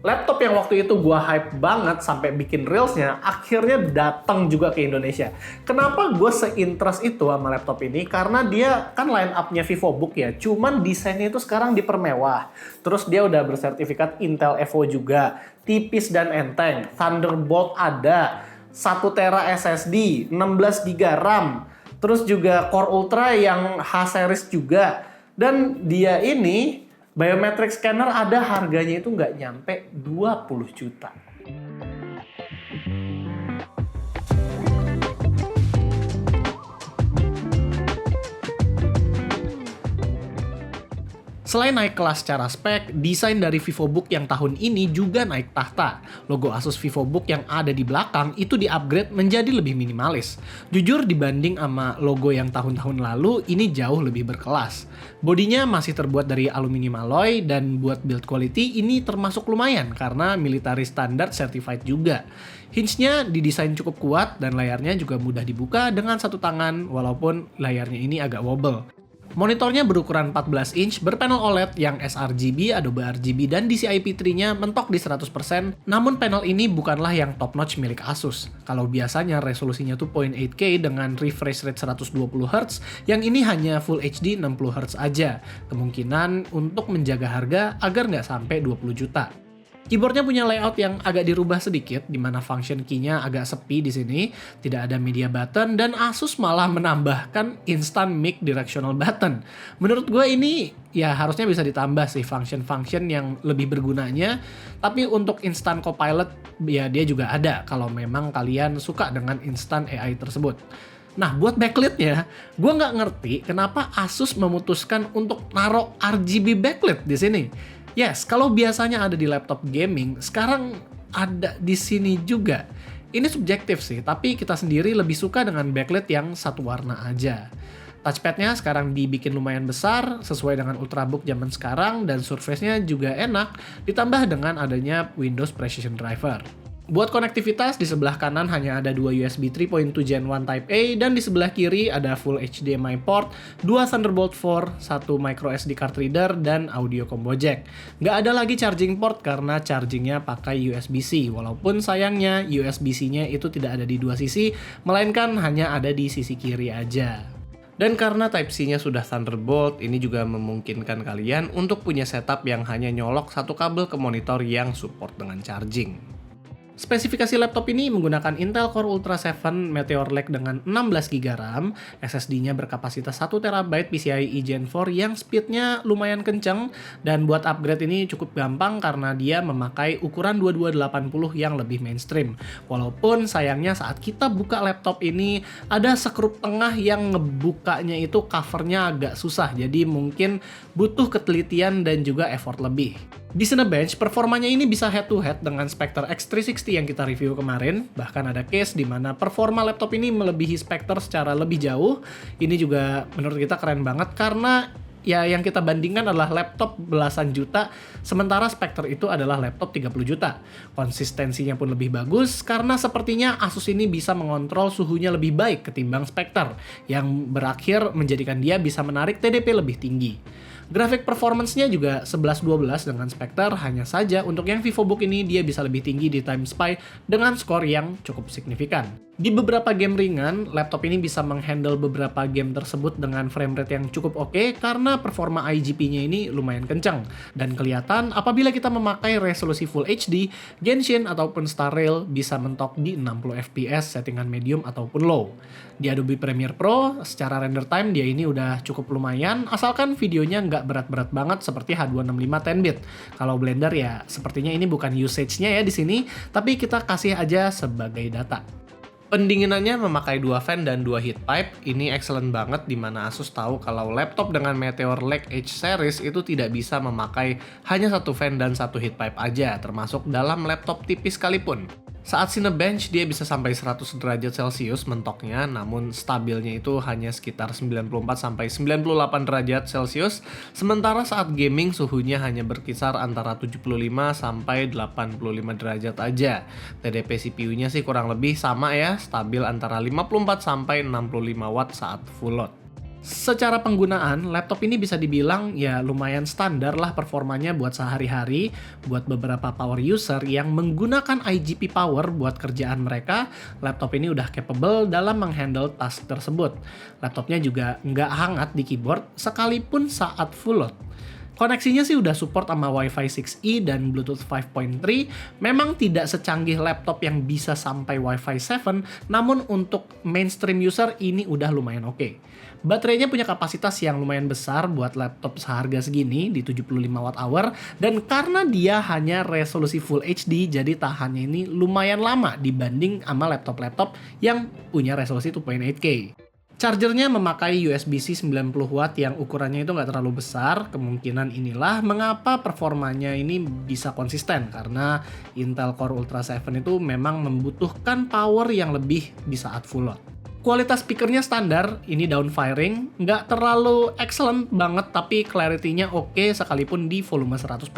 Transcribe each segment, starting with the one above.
Laptop yang waktu itu gua hype banget sampai bikin reelsnya, akhirnya datang juga ke Indonesia. Kenapa gue se-interest itu sama laptop ini? Karena dia kan line up-nya VivoBook ya, cuman desainnya itu sekarang dipermewah. Terus dia udah bersertifikat Intel Evo juga, tipis dan enteng, Thunderbolt ada, 1 tera SSD, 16 GB RAM, terus juga Core Ultra yang H-series juga. Dan dia ini biometric scanner ada, harganya itu nggak nyampe 20 juta. Selain naik kelas secara spek, desain dari VivoBook yang tahun ini juga naik tahta. Logo Asus VivoBook yang ada di belakang itu di-upgrade menjadi lebih minimalis. Jujur dibanding sama logo yang tahun-tahun lalu, ini jauh lebih berkelas. Bodinya masih terbuat dari aluminium alloy dan buat build quality ini termasuk lumayan karena military standard certified juga. Hinge-nya didesain cukup kuat dan layarnya juga mudah dibuka dengan satu tangan walaupun layarnya ini agak wobble. Monitornya berukuran 14 inch, berpanel OLED yang sRGB, Adobe RGB, dan DCI P3-nya mentok di 100%, namun panel ini bukanlah yang top notch milik Asus. Kalau biasanya resolusinya tuh 0.8K dengan refresh rate 120Hz, yang ini hanya Full HD 60Hz aja. Kemungkinan untuk menjaga harga agar nggak sampai 20 juta. Keyboardnya punya layout yang agak dirubah sedikit, di mana function key-nya agak sepi di sini, tidak ada media button, dan Asus malah menambahkan instant mic directional button. Menurut gue ini ya harusnya bisa ditambah sih function-function yang lebih bergunanya, tapi untuk instant copilot ya dia juga ada kalau memang kalian suka dengan instant AI tersebut. Nah, buat backlit-nya, gue nggak ngerti kenapa Asus memutuskan untuk naruh RGB backlit di sini. Yes, kalau biasanya ada di laptop gaming, sekarang ada di sini juga. Ini subjektif sih, tapi kita sendiri lebih suka dengan backlit yang satu warna aja. Touchpad-nya sekarang dibikin lumayan besar, sesuai dengan Ultrabook zaman sekarang, dan surface-nya juga enak, ditambah dengan adanya Windows Precision Driver. Buat konektivitas, di sebelah kanan hanya ada 2 USB 3.2 Gen 1 Type A, dan di sebelah kiri ada Full HDMI port, 2 Thunderbolt 4, 1 microSD card reader, dan audio combo jack. Nggak ada lagi charging port karena chargingnya pakai USB-C, walaupun sayangnya USB-C-nya itu tidak ada di dua sisi, melainkan hanya ada di sisi kiri aja. Dan karena Type-C-nya sudah Thunderbolt, ini juga memungkinkan kalian untuk punya setup yang hanya nyolok satu kabel ke monitor yang support dengan charging. Spesifikasi laptop ini menggunakan Intel Core Ultra 7 Meteor Lake dengan 16 GB RAM, SSD-nya berkapasitas 1 TB PCIe Gen 4 yang speed-nya lumayan kenceng, dan buat upgrade ini cukup gampang karena dia memakai ukuran 2280 yang lebih mainstream. Walaupun sayangnya saat kita buka laptop ini ada sekrup tengah yang ngebukanya itu covernya agak susah, jadi mungkin butuh ketelitian dan juga effort lebih. Di Cinebench, performanya ini bisa head-to-head dengan Spectre X360 yang kita review kemarin. Bahkan ada case di mana performa laptop ini melebihi Spectre secara lebih jauh. Ini juga menurut kita keren banget karena ya yang kita bandingkan adalah laptop belasan juta, sementara Spectre itu adalah laptop 30 juta. Konsistensinya pun lebih bagus karena sepertinya Asus ini bisa mengontrol suhunya lebih baik ketimbang Spectre, yang berakhir menjadikan dia bisa menarik TDP lebih tinggi. Grafik performance-nya juga 11-12 dengan Spectre, hanya saja untuk yang VivoBook ini dia bisa lebih tinggi di Time Spy dengan skor yang cukup signifikan. Di beberapa game ringan, laptop ini bisa menghandle beberapa game tersebut dengan frame rate yang cukup oke karena performa IGP-nya ini lumayan kencang. Dan kelihatan apabila kita memakai resolusi Full HD, Genshin ataupun Star Rail bisa mentok di 60 fps settingan medium ataupun low. Di Adobe Premiere Pro, secara render time dia ini udah cukup lumayan, asalkan videonya nggak berat-berat banget seperti H265 10-bit. Kalau Blender ya sepertinya ini bukan usage-nya ya di sini, tapi kita kasih aja sebagai data. Pendinginannya memakai 2 fan dan 2 heat pipe. Ini excellent banget di mana Asus tahu kalau laptop dengan Meteor Lake H series itu tidak bisa memakai hanya 1 fan dan 1 heat pipe aja, termasuk dalam laptop tipis sekalipun. Saat Cinebench dia bisa sampai 100 derajat Celcius mentoknya, namun stabilnya itu hanya sekitar 94-98 derajat Celcius, sementara saat gaming suhunya hanya berkisar antara 75-85 derajat aja. TDP CPU-nya sih kurang lebih sama ya, stabil antara 54-65 watt saat full load. Secara penggunaan, laptop ini bisa dibilang ya lumayan standar lah performanya buat sehari-hari, buat beberapa power user yang menggunakan IGP power buat kerjaan mereka, laptop ini udah capable dalam menghandle task tersebut. Laptopnya juga nggak hangat di keyboard sekalipun saat full load. Koneksinya sih udah support sama Wi-Fi 6E dan Bluetooth 5.3, memang tidak secanggih laptop yang bisa sampai Wi-Fi 7, namun untuk mainstream user ini udah lumayan oke. Baterainya punya kapasitas yang lumayan besar buat laptop seharga segini di 75 Wh, dan karena dia hanya resolusi Full HD, jadi tahannya ini lumayan lama dibanding sama laptop-laptop yang punya resolusi 2.8K. Chargernya memakai USB-C 90W yang ukurannya itu nggak terlalu besar. Kemungkinan inilah mengapa performanya ini bisa konsisten, karena Intel Core Ultra 7 itu memang membutuhkan power yang lebih di saat full load. Kualitas speakernya standar, ini downfiring, nggak terlalu excellent banget tapi clarity-nya oke sekalipun di volume 100%.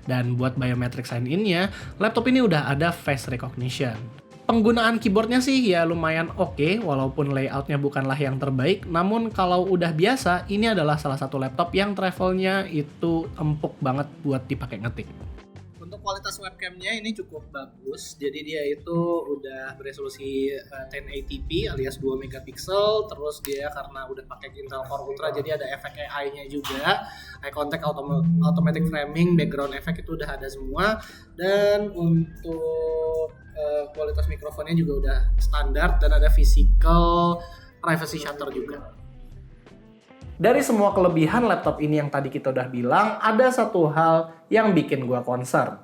Dan buat biometric sign-in-nya, laptop ini udah ada face recognition. Penggunaan keyboardnya sih ya lumayan oke, walaupun layoutnya bukanlah yang terbaik, namun kalau udah biasa, ini adalah salah satu laptop yang travelnya itu empuk banget buat dipakai ngetik. Untuk kualitas webcamnya ini cukup bagus, jadi dia itu udah beresolusi 1080p alias 2 megapiksel, terus dia karena udah pakai Intel Core Ultra jadi ada efek AI-nya juga, eye contact, automatic framing, background effect itu udah ada semua, dan untuk kualitas mikrofonnya juga udah standar dan ada physical privacy shutter juga. Dari semua kelebihan laptop ini yang tadi kita udah bilang, ada satu hal yang bikin gua concern.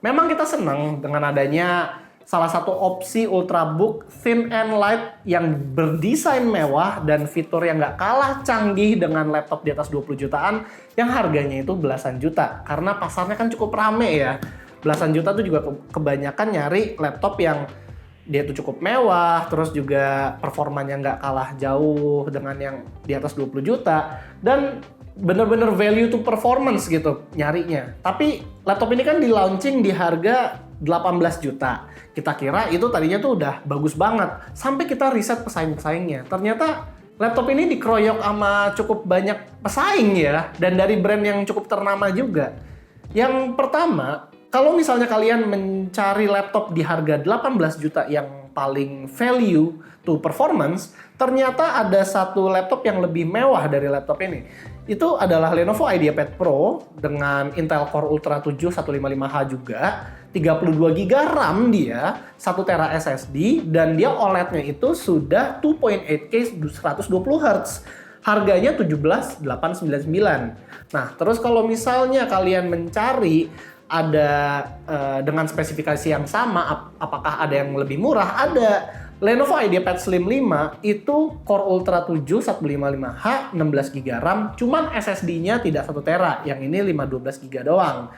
Memang kita seneng dengan adanya salah satu opsi Ultrabook thin and light yang berdesain mewah dan fitur yang nggak kalah canggih dengan laptop di atas 20 jutaan yang harganya itu belasan juta. Karena pasarnya kan cukup rame ya. Belasan juta tuh juga kebanyakan nyari laptop yang dia tuh cukup mewah, terus juga performanya nggak kalah jauh dengan yang di atas 20 juta, dan bener-bener value to performance gitu nyarinya. Tapi laptop ini kan di launching di harga 18 juta. Kita kira itu tadinya tuh udah bagus banget, sampai kita riset pesaing-pesaingnya. Ternyata laptop ini dikeroyok sama cukup banyak pesaing ya, dan dari brand yang cukup ternama juga. Yang pertama, kalau misalnya kalian mencari laptop di harga 18 juta yang paling value to performance, ternyata ada satu laptop yang lebih mewah dari laptop ini. Itu adalah Lenovo IdeaPad Pro dengan Intel Core Ultra 7 155H juga, 32GB RAM dia, 1TB SSD, dan dia OLED-nya itu sudah 2.8K 120Hz. Harganya 17.899. Nah, terus kalau misalnya kalian mencari ada dengan spesifikasi yang sama, apakah ada yang lebih murah? Ada. Lenovo IdeaPad Slim 5 itu Core Ultra 7 155H 16GB RAM, cuman SSD-nya tidak 1TB, yang ini 512GB doang.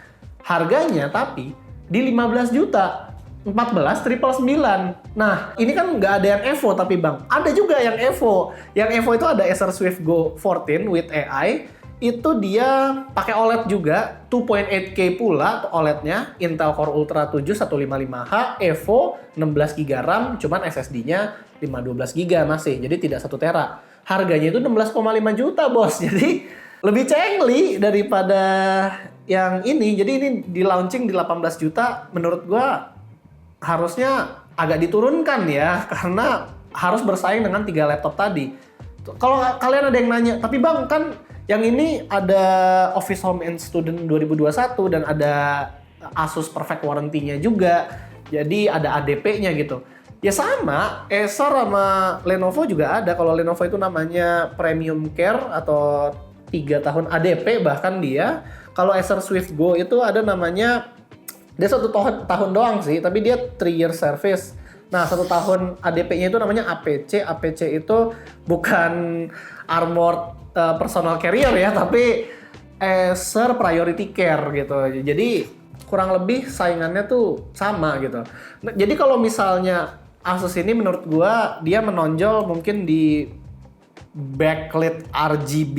Harganya tapi di 15 juta. 14.999. Nah, ini kan nggak ada yang Evo tapi Bang. Ada juga yang Evo. Yang Evo itu ada Acer Swift Go 14 with AI. Itu dia pakai OLED juga, 2.8K pula OLED-nya, Intel Core Ultra 7 155H, Evo, 16GB RAM, cuman SSD-nya 512GB masih, jadi tidak 1TB. Harganya itu 16,5 juta, bos. Jadi lebih cengli daripada yang ini. Jadi ini di launching di 18 juta, menurut gua harusnya agak diturunkan ya, karena harus bersaing dengan 3 laptop tadi. Kalau kalian ada yang nanya, tapi Bang kan yang ini ada Office Home and Student 2021 dan ada Asus Perfect Warranty-nya juga. Jadi ada ADP-nya gitu. Ya sama, Acer sama Lenovo juga ada. Kalau Lenovo itu namanya Premium Care atau 3 tahun ADP bahkan dia. Kalau Acer Swift Go itu ada namanya, dia 1 tahun doang sih, tapi dia 3 year service. Nah, 1 tahun ADP-nya itu namanya APC. APC itu bukan Armored Personal Carrier ya, tapi Acer Priority Care gitu. Jadi kurang lebih saingannya tuh sama gitu. Nah, jadi kalau misalnya Asus ini menurut gua dia menonjol mungkin di backlit RGB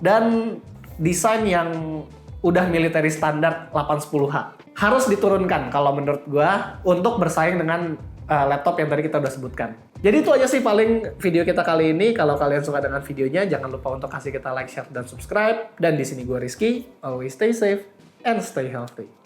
dan desain yang udah military standar 810H. Harus diturunkan kalau menurut gua untuk bersaing dengan laptop yang tadi kita udah sebutkan. Jadi itu aja sih paling video kita kali ini. Kalau kalian suka dengan videonya, jangan lupa untuk kasih kita like, share, dan subscribe. Dan di sini gue Rizky. Always stay safe and stay healthy.